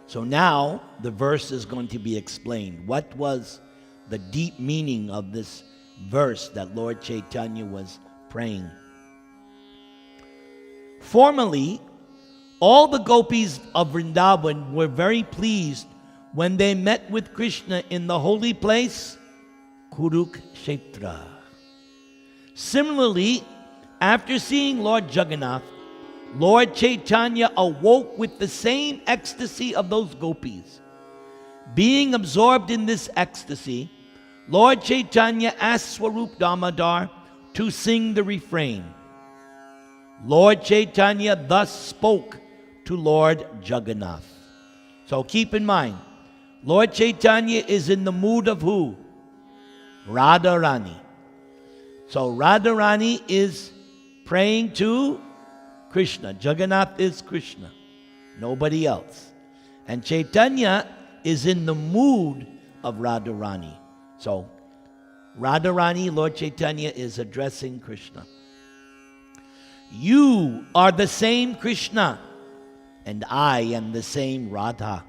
So now the verse is going to be explained. What was the deep meaning of this verse that Lord Caitanya was praying? Formerly, all the gopis of Vrindavan were very pleased when they met with Krishna in the holy place, Kurukshetra. Similarly, after seeing Lord Jagannath, Lord Caitanya awoke with the same ecstasy of those gopis. Being absorbed in this ecstasy, Lord Caitanya asked Swarup Damodar to sing the refrain. Lord Caitanya thus spoke to Lord Jagannath. So keep in mind, Lord Caitanya is in the mood of who? Radharani. So Radharani is praying to Krishna. Jagannath is Krishna, nobody else. And Caitanya is in the mood of Radharani. So Radharani, Lord Caitanya is addressing Krishna. You are the same Krishna, and I am the same Radha.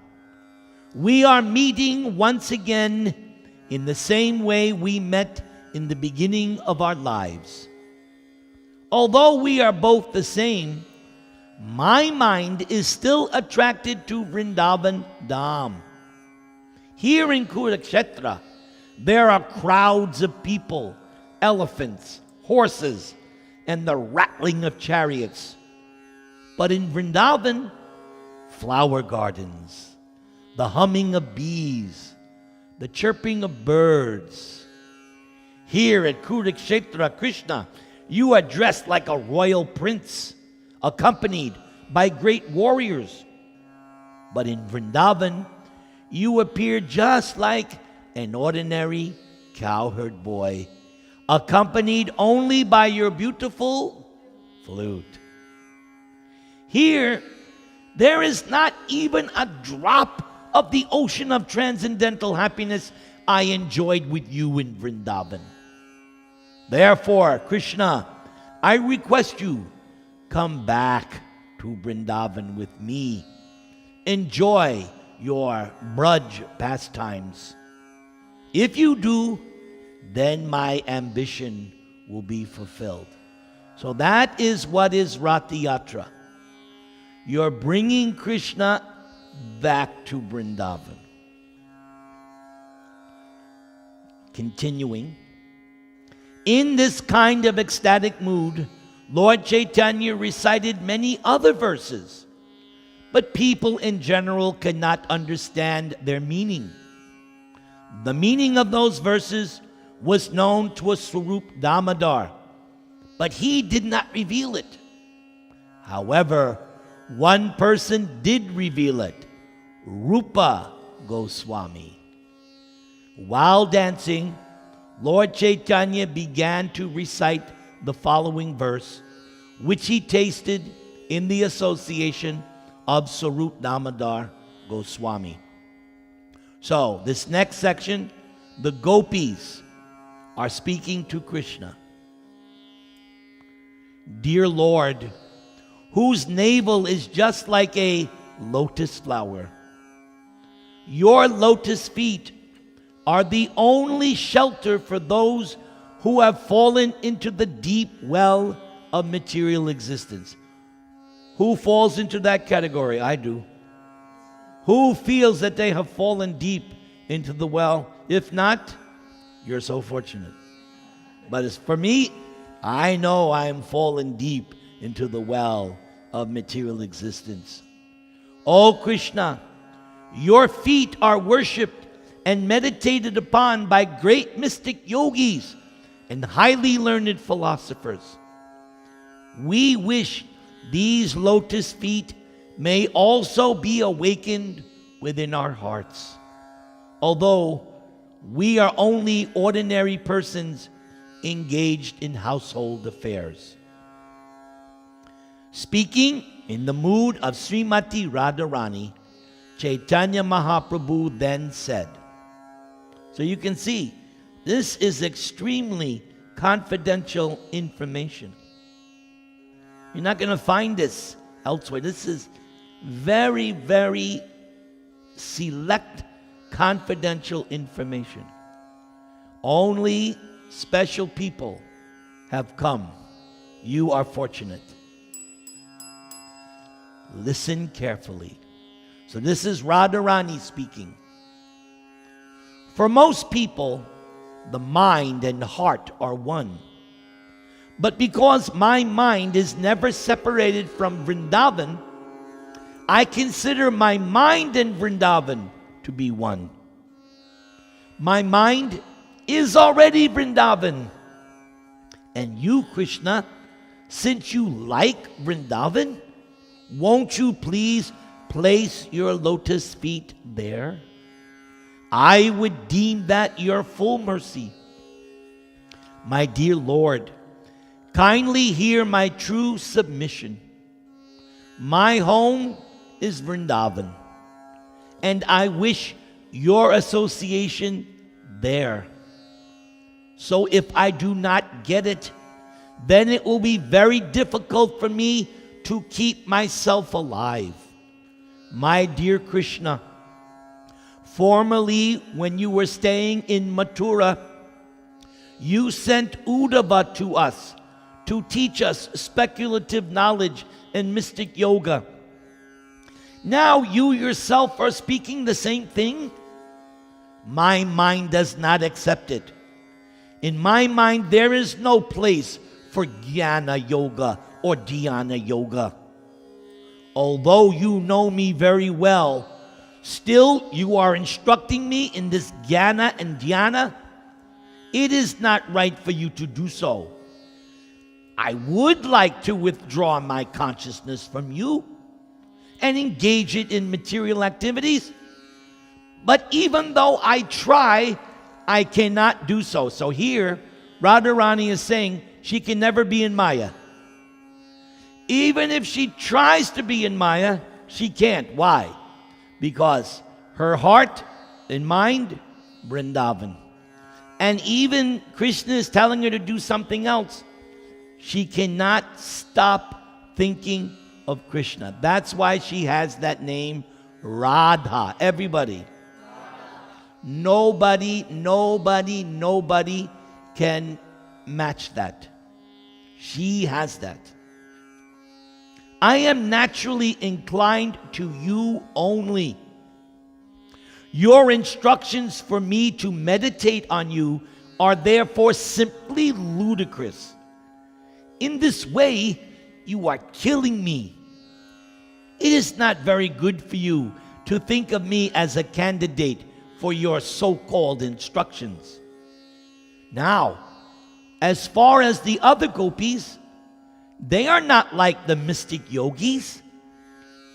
We are meeting once again in the same way we met in the beginning of our lives. Although we are both the same, my mind is still attracted to Vrindavan Dham. Here in Kurukshetra, there are crowds of people, elephants, horses, and the rattling of chariots. But in Vrindavan, flower gardens, the humming of bees, the chirping of birds. Here at Kurukshetra, Krishna, you are dressed like a royal prince, accompanied by great warriors. But in Vrindavan, you appear just like an ordinary cowherd boy, accompanied only by your beautiful flute. Here, there is not even a drop of the ocean of transcendental happiness I enjoyed with you in Vrindavan. Therefore, Krishna, I request you, come back to Vrindavan with me. Enjoy your Braj pastimes. If you do, then my ambition will be fulfilled. So that is what is Ratha Yatra. You're bringing Krishna back to Vrindavan. Continuing, in this kind of ecstatic mood, Lord Caitanya recited many other verses, but people in general cannot understand their meaning. The meaning of those verses was known to a Swarup Damodar, but he did not reveal it. However, one person did reveal it, Rupa Goswami. While dancing, Lord Caitanya began to recite the following verse, which he tasted in the association of Swarup Damodar Goswami. So, this next section, the gopis are speaking to Krishna. Dear Lord, whose navel is just like a lotus flower, your lotus feet are the only shelter for those who have fallen into the deep well of material existence. Who falls into that category? I do. Who feels that they have fallen deep into the well? If not, you're so fortunate. But as for me, I know I am fallen deep into the well of material existence. O Krishna, your feet are worshipped and meditated upon by great mystic yogis and highly learned philosophers. We wish these lotus feet may also be awakened within our hearts. Although we are only ordinary persons engaged in household affairs. Speaking in the mood of Srimati Radharani, Caitanya Mahaprabhu then said, so you can see, this is extremely confidential information. You're not going to find this elsewhere. This is very, very select confidential information. Only special people have come. You are fortunate. Listen carefully. So this is Radharani speaking. For most people, the mind and heart are one. But because my mind is never separated from Vrindavan, I consider my mind and Vrindavan to be one. My mind is already Vrindavan. And you, Krishna, since you like Vrindavan, won't you please place your lotus feet there? I would deem that your full mercy. My dear Lord, kindly hear my true submission. My home is Vrindavan, and I wish your association there. So if I do not get it, then it will be very difficult for me to keep myself alive. My dear Krishna, formerly when you were staying in Mathura, you sent Uddhava to us to teach us speculative knowledge and mystic yoga. Now you yourself are speaking the same thing? My mind does not accept it. In my mind, there is no place for Jnana Yoga or Dhyana Yoga. Although you know me very well, still you are instructing me in this Jnana and Dhyana. It is not right for you to do so. I would like to withdraw my consciousness from you and engage it in material activities. But even though I try, I cannot do so. So here, Radharani is saying she can never be in Maya. Even if she tries to be in Maya, she can't. Why? Because her heart and mind, Vrindavan. And even Krishna is telling her to do something else. She cannot stop thinking of Krishna. That's why she has that name, Radha. Everybody. Nobody can match that. She has that. I am naturally inclined to you only. Your instructions for me to meditate on you are therefore simply ludicrous. In this way, you are killing me. It is not very good for you to think of me as a candidate for your so-called instructions. Now, as far as the other gopis, they are not like the mystic yogis.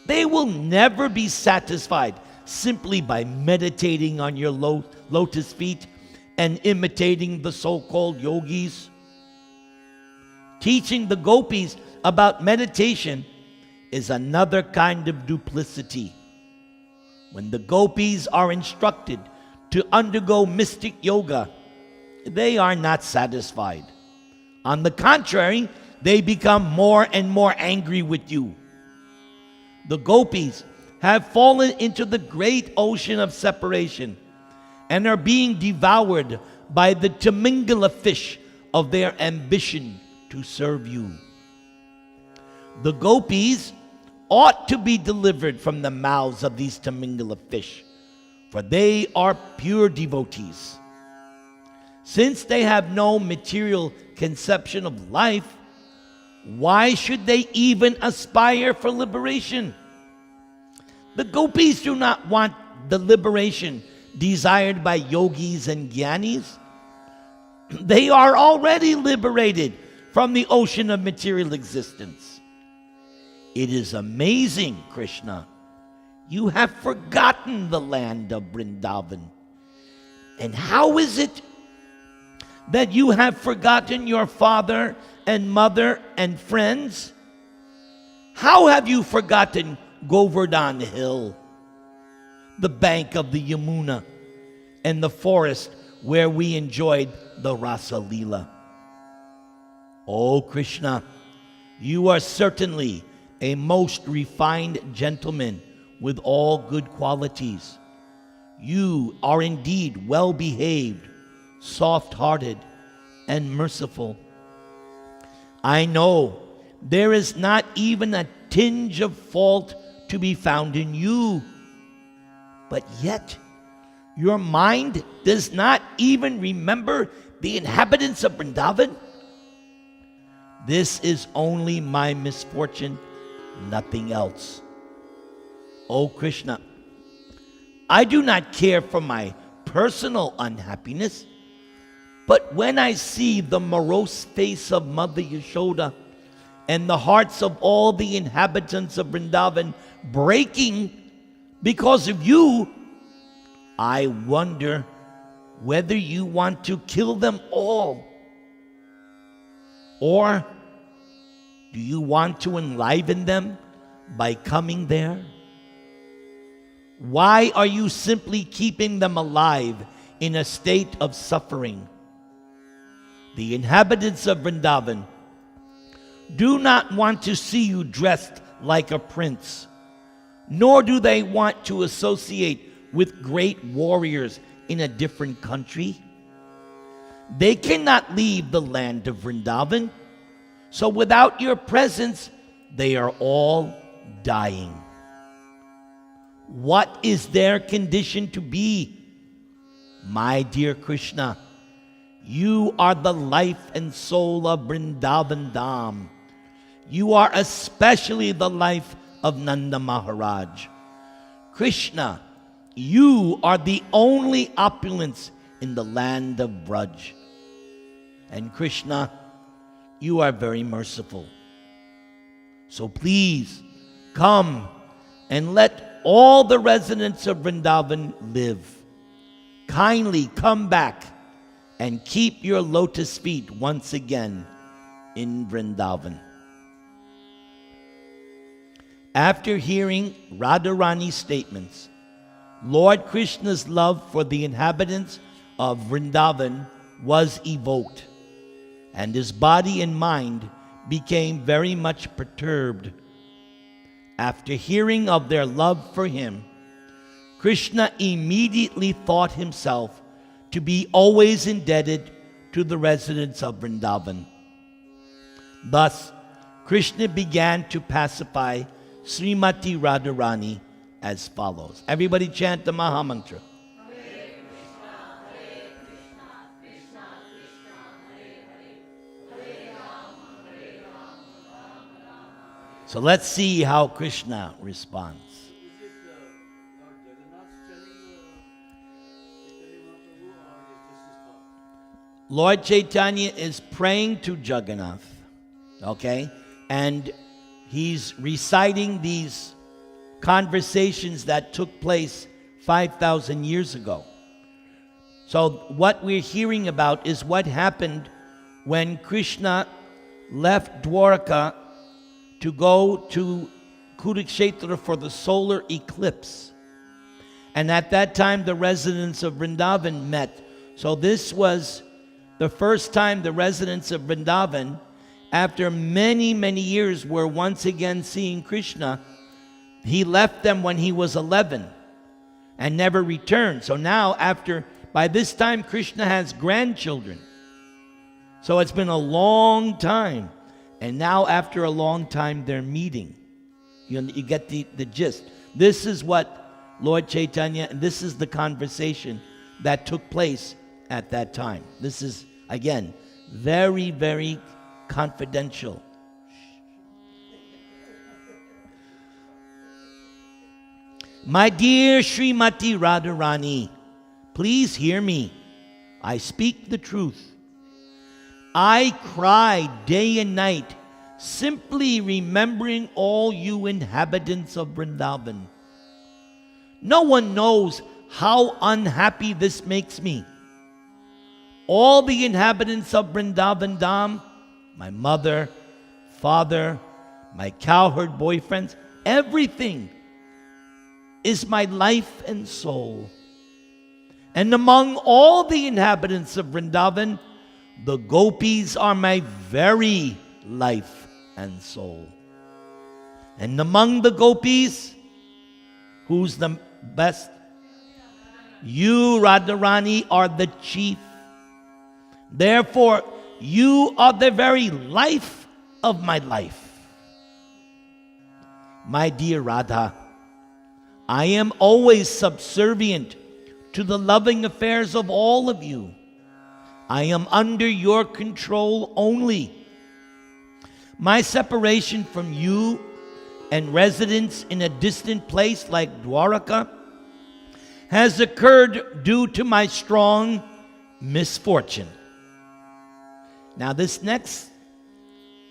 They will never be satisfied simply by meditating on your lotus feet and imitating the so-called yogis. Teaching the gopis about meditation is another kind of duplicity. When the gopis are instructed to undergo mystic yoga, they are not satisfied. On the contrary, they become more and more angry with you. The gopis have fallen into the great ocean of separation and are being devoured by the Timingala fish of their ambition to serve you. The gopis ought to be delivered from the mouths of these Timingala fish, for they are pure devotees. Since they have no material conception of life, why should they even aspire for liberation? The gopis do not want the liberation desired by yogis and jnanis. They are already liberated from the ocean of material existence. It is amazing, Krishna. You have forgotten the land of Vrindavan. And how is it that you have forgotten your father and mother and friends? How have you forgotten Govardhan Hill, the bank of the Yamuna, and the forest where we enjoyed the Rasa Leela? Oh Krishna, you are certainly a most refined gentleman with all good qualities. You are indeed well-behaved, soft-hearted, and merciful. I know there is not even a tinge of fault to be found in you, but yet your mind does not even remember the inhabitants of Vrindavan. This is only my misfortune, nothing else. O Krishna, I do not care for my personal unhappiness, but when I see the morose face of Mother Yashoda and the hearts of all the inhabitants of Vrindavan breaking because of you, I wonder whether you want to kill them all, or do you want to enliven them by coming there? Why are you simply keeping them alive in a state of suffering? The inhabitants of Vrindavan do not want to see you dressed like a prince, nor do they want to associate with great warriors in a different country. They cannot leave the land of Vrindavan, so without your presence, they are all dying. What is their condition to be? My dear Krishna, you are the life and soul of Vrindavan Dham. You are especially the life of Nanda Maharaj. Krishna, you are the only opulence in the land of Braj. And Krishna, you are very merciful. So please come and let all the residents of Vrindavan live. Kindly come back and keep your lotus feet once again in Vrindavan. After hearing Radharani's statements, Lord Krishna's love for the inhabitants of Vrindavan was evoked, and his body and mind became very much perturbed. After hearing of their love for him, Krishna immediately thought himself to be always indebted to the residents of Vrindavan. Thus, Krishna began to pacify Srimati Radharani as follows. Everybody chant the Maha Mantra. So let's see how Krishna responds. Lord Caitanya is praying to Jagannath, okay? And he's reciting these conversations that took place 5,000 years ago. So what we're hearing about is what happened when Krishna left Dwarka to go to Kurukshetra for the solar eclipse. And at that time, the residents of Vrindavan met. So this was the first time the residents of Vrindavan, after many, many years, were once again seeing Krishna. He left them when he was 11 and never returned. So now, by this time, Krishna has grandchildren. So it's been a long time. And now, after a long time, they're meeting. You get the gist. This is what Lord Caitanya, and this is the conversation that took place at that time. This is, again, very, very confidential. My dear Srimati Radharani, please hear me. I speak the truth. I cry day and night, simply remembering all you inhabitants of Vrindavan. No one knows how unhappy this makes me. All the inhabitants of Vrindavan Dham, my mother, father, my cowherd boyfriends, everything is my life and soul. And among all the inhabitants of Vrindavan, the gopis are my very life and soul. And among the gopis, Who's the best? You, Radharani, are the chief. Therefore, you are the very life of my life. My dear Radha, I am always subservient to the loving affairs of all of you. I am under your control only. My separation from you and residence in a distant place like Dwaraka has occurred due to my strong misfortune. Now this next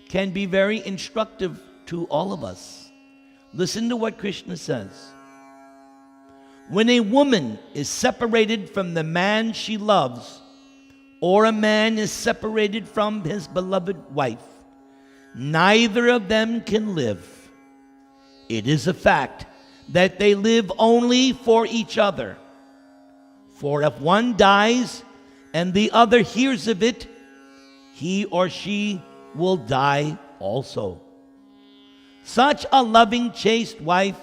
can be very instructive to all of us. Listen to what Krishna says. When a woman is separated from the man she loves, or a man is separated from his beloved wife, neither of them can live. It is a fact that they live only for each other. For if one dies and the other hears of it, he or she will die also. Such a loving, chaste wife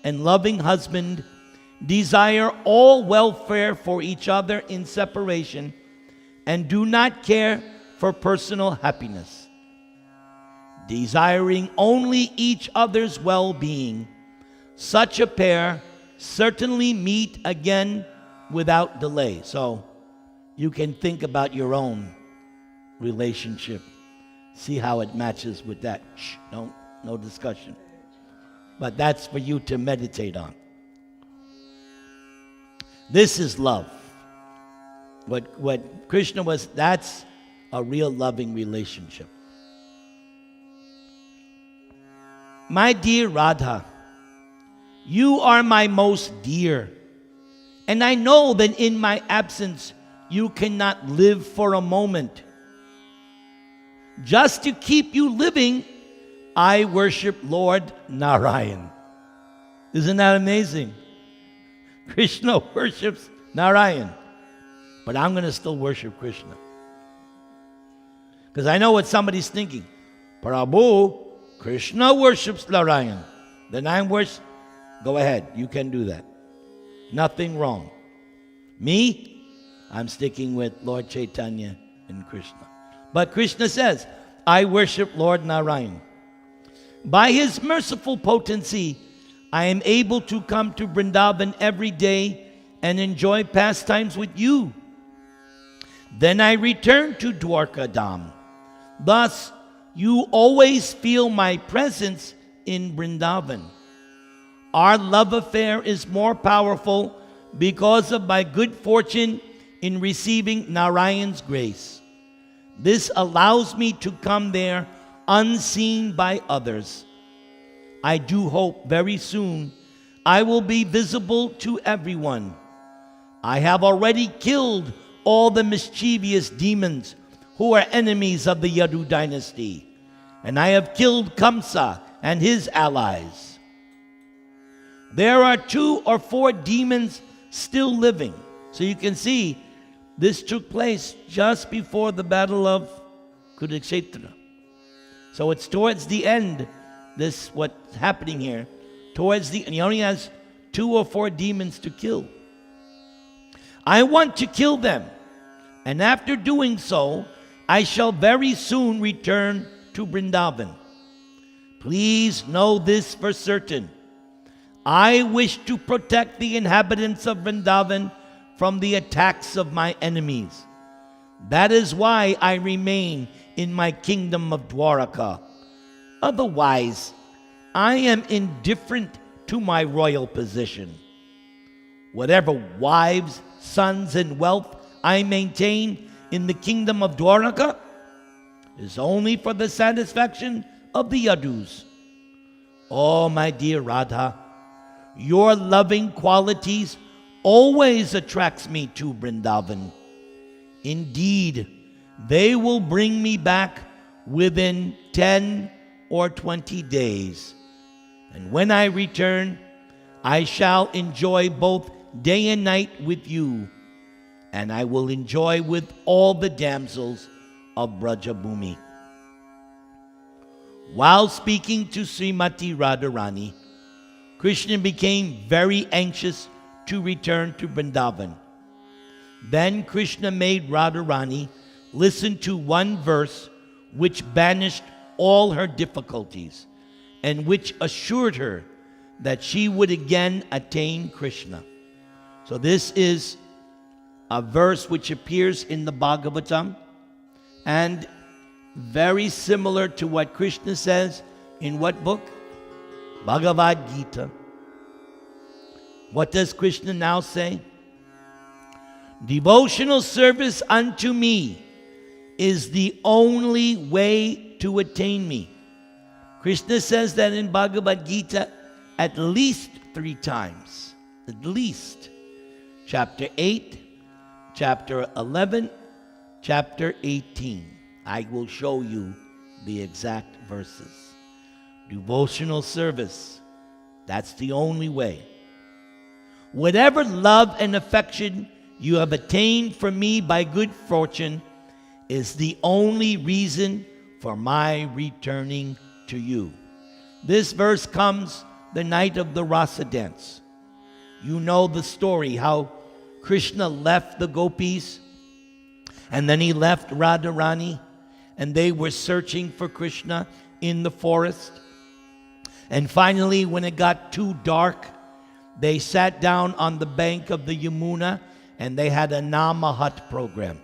and loving husband desire all welfare for each other in separation and do not care for personal happiness. Desiring only each other's well-being, such a pair certainly meet again without delay. So you can think about your own relationship. See how it matches with that. Shh, no discussion. But that's for you to meditate on. This is love. What Krishna was, that's a real loving relationship. My dear Radha, you are my most dear, and I know that in my absence you cannot live for a moment. Just to keep you living, I worship Lord Narayan. Isn't that amazing? Krishna worships Narayan, but I'm going to still worship Krishna. Because I know what somebody's thinking. Prabhu, Krishna worships Narayan. Then I'm worship. Go ahead, you can do that. Nothing wrong. Me, I'm sticking with Lord Caitanya and Krishna. But Krishna says, I worship Lord Narayan. By his merciful potency, I am able to come to Vrindavan every day and enjoy pastimes with you. Then I return to Dwarka Dham. Thus, you always feel my presence in Vrindavan. Our love affair is more powerful because of my good fortune in receiving Narayan's grace. This allows me to come there unseen by others. I do hope very soon I will be visible to everyone. I have already killed all the mischievous demons who are enemies of the Yadu dynasty, and I have killed Kamsa and his allies. There are 2 or 4 demons still living. So you can see this took place just before the battle of Kurukshetra. So it's towards the end, this what's happening here. And he only has 2 or 4 demons to kill. I want to kill them, and after doing so, I shall very soon return to Vrindavan. Please know this for certain. I wish to protect the inhabitants of Vrindavan from the attacks of my enemies. That is why I remain in my kingdom of Dwaraka. Otherwise, I am indifferent to my royal position. Whatever wives, sons, and wealth I maintain in the kingdom of Dwaraka is only for the satisfaction of the Yadus. Oh, my dear Radha, your loving qualities always attracts me to Vrindavan. Indeed, they will bring me back within 10 or 20 days. And when I return, I shall enjoy both day and night with you, and I will enjoy with all the damsels of Brajabhumi. While speaking to Srimati Radharani, Krishna became very anxious to return to Vrindavan. Then Krishna made Radharani listen to one verse which banished all her difficulties and which assured her that she would again attain Krishna. So this is a verse which appears in the Bhagavatam and very similar to what Krishna says in what book? Bhagavad Gita. What does Krishna now say? Devotional service unto me is the only way to attain me. Krishna says that in Bhagavad Gita at least 3 times. At least. Chapter 8, chapter 11, chapter 18. I will show you the exact verses. Devotional service, that's the only way. Whatever love and affection you have attained from me by good fortune is the only reason for my returning to you. This verse comes the night of the Rasa dance. You know the story, how Krishna left the gopis, and then he left Radharani, and they were searching for Krishna in the forest. And finally, when it got too dark, they sat down on the bank of the Yamuna, and they had a Namahat program.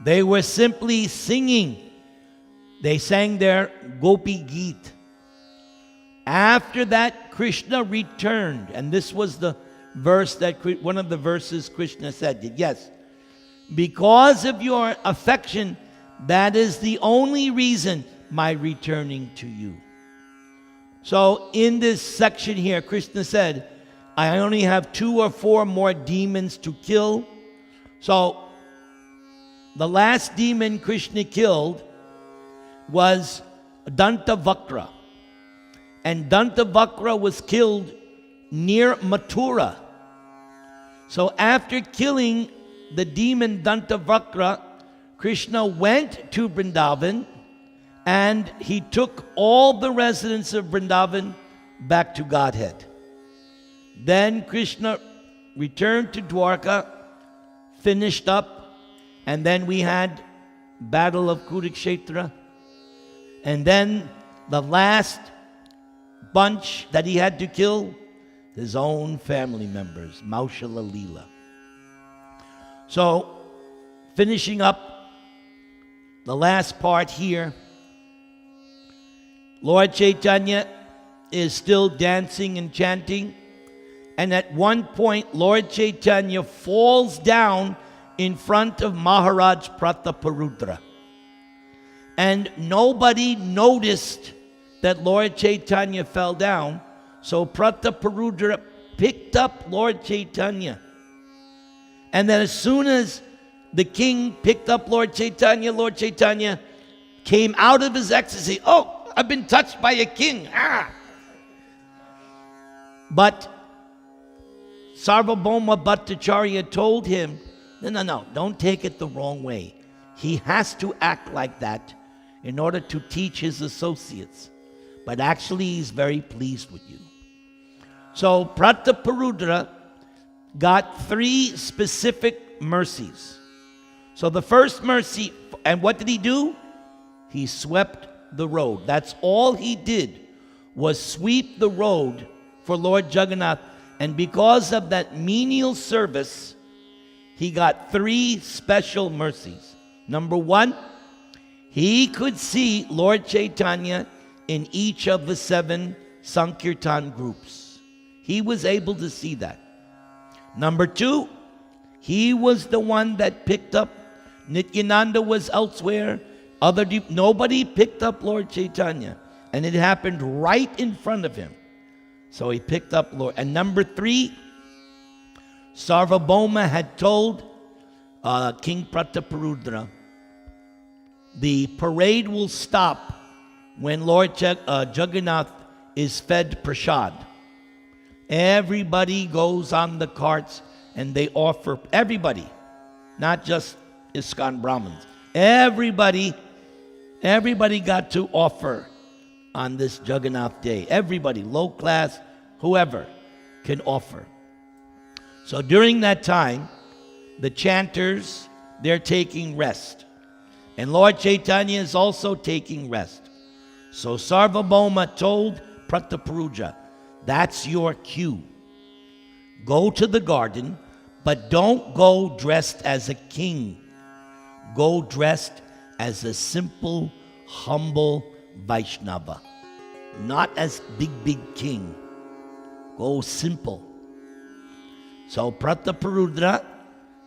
They were simply singing. They sang their Gopi Geet. After that, Krishna returned, and this was the verse that one of the verses Krishna said, yes, because of your affection, that is the only reason my returning to you. So in this section here, Krishna said, I only have 2 or 4 more demons to kill. So the last demon Krishna killed was Dantavakra. And Dantavakra was killed near Mathura. So after killing the demon Dantavakra, Krishna went to Vrindavan and he took all the residents of Vrindavan back to Godhead. Then Krishna returned to Dwarka, finished up, and then we had Battle of Kurukshetra. And then the last bunch that he had to kill, his own family members, Maushala Leela. So, finishing up the last part here, Lord Caitanya is still dancing and chanting, and at one point, Lord Caitanya falls down in front of Maharaj Prataparudra. And nobody noticed that Lord Caitanya fell down, so Prataparudra picked up Lord Caitanya. And then as soon as the king picked up Lord Caitanya came out of his ecstasy. Oh, I've been touched by a king. Ah! But Sarvabhauma Bhattacharya told him, no, don't take it the wrong way. He has to act like that in order to teach his associates. But actually, he's very pleased with you. So Prataparudra got 3 specific mercies. So the first mercy, and what did he do? He swept the road. That's all he did, was sweep the road for Lord Jagannath. And because of that menial service, he got 3 special mercies. Number 1, he could see Lord Caitanya in each of the 7 Sankirtan groups. He was able to see that. Number 2, he was the one that picked up. Nityananda was elsewhere. Nobody picked up Lord Caitanya. And it happened right in front of him. So he picked up Lord. And number 3, Sarvabhauma had told King Prataparudra, the parade will stop when Lord Jagannath is fed prasad. Everybody goes on the carts and they offer, everybody, not just ISKCON Brahmins, everybody got to offer on this Jagannath day. Everybody, low class, whoever, can offer. So during that time, the chanters, they're taking rest. And Lord Caitanya is also taking rest. So Sarvabhauma told Prataparuja, that's your cue. Go to the garden, but don't go dressed as a king. Go dressed as a simple, humble Vaishnava. Not as big king. Go simple. So Prataparudra,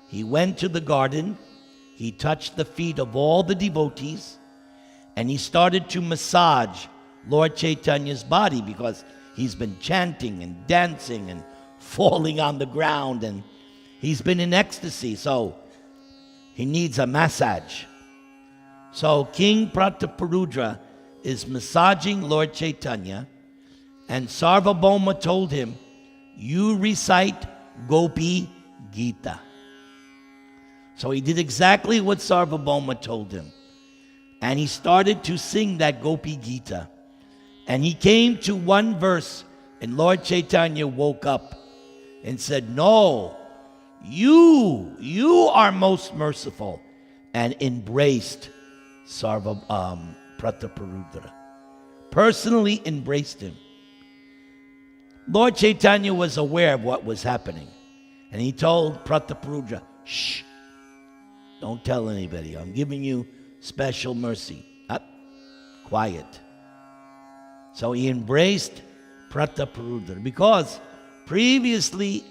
he went to the garden. He touched the feet of all the devotees, and he started to massage Lord Chaitanya's body because he's been chanting and dancing and falling on the ground, and he's been in ecstasy, so he needs a massage. So King Prataparudra is massaging Lord Chaitanya, and Sarvabhauma told him, you recite Gopi Gita. So he did exactly what Sarvabhauma told him. And he started to sing that Gopi Gita. And he came to one verse, and Lord Chaitanya woke up and said, no, you are most merciful, and embraced Prataparudra. Personally embraced him. Lord Chaitanya was aware of what was happening. And he told Prataparudra, shh, don't tell anybody. I'm giving you special mercy. Up, quiet. So he embraced Prataparudra because previously